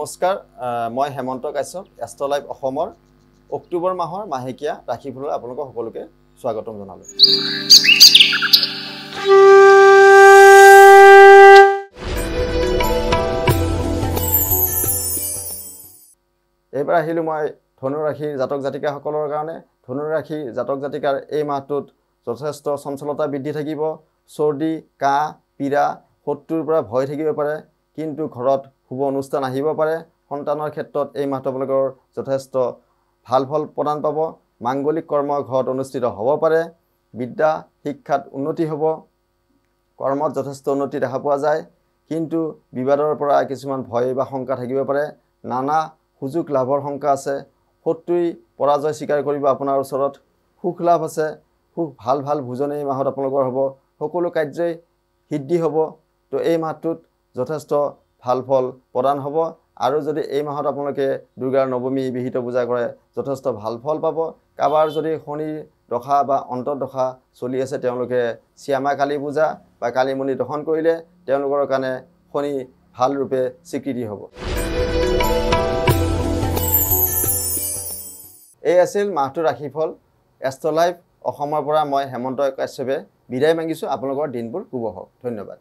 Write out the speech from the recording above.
নমস্কাৰ মই Hemanta Kashyap astro live অসমৰ অক্টোবৰ মাহৰ মাহেকীয়া ৰাশিফললৈ আপোনালোক সকলোকে স্বাগতম জনালো। এইবাৰ আহিলো মই ধনু ৰাশিৰ জাতক জাতিকাসকলৰ কাৰণে। ধনু ৰাশিৰ জাতক জাতিকাৰ এই মাহটোত যথেষ্ট চঞ্চলতা বৃদ্ধি থাকিব। চৰ্দি, কাহ, পীড়া, শত্ৰুৰ পৰা ভয় থাকিব পাৰে, কিন্তু ঘৰত শুভ অনুষ্ঠান আহিব পাৰে। সন্তানৰ ক্ষেত্ৰত এই মাহটো আপোনালোকৰ যথেষ্ট ভাল ফল প্ৰদান পাব। মাংগলিক কৰ্ম ঘৰত অনুষ্ঠিত হ'ব পাৰে। বিদ্যা শিক্ষাত উন্নতি হ'ব। কৰ্মত যথেষ্ট উন্নতি দেখা পোৱা যায়, কিন্তু বিবাদৰ পৰা কিছুমান ভয় বা শংকা থাকিব পাৰে। নানা সুযোগ লাভৰ শংকা আছে। শত্ৰুই পৰাজয় স্বীকাৰ কৰিব আপোনাৰ ওচৰত। সুখ লাভ আছে। ভাল ভোজন এই মাহত আপোনালোকৰ হ'ব। সকলো কাৰ্যই সিদ্ধি হ'ব। তো এই মাহটোত যথেষ্ট ভাল ফল প্ৰদান হ'ব। আৰু যদি এই মাহত আপোনালোকে দুৰ্গাৰ নৱমী বিহিত পূজা কৰে, যথেষ্ট ভাল ফল পাব। কাৰোবাৰ যদি শনিৰ দশা বা অন্তৰ্দশা চলি আছে, তেওঁলোকে শ্যামা কালী পূজা বা কালীমণি দৰ্শন কৰিলে তেওঁলোকৰ কাৰণে শনি ভাল ৰূপে স্বীকৃতি হ'ব। এই আছিল মাহটোৰ ৰাশিফল। এষ্ট্ৰ লাইভ অসমৰ পৰা মই হেমন্ত কাশ্যপে বিদায় মাগিছোঁ। আপোনালোকৰ দিনবোৰ শুভ হওক। ধন্যবাদ।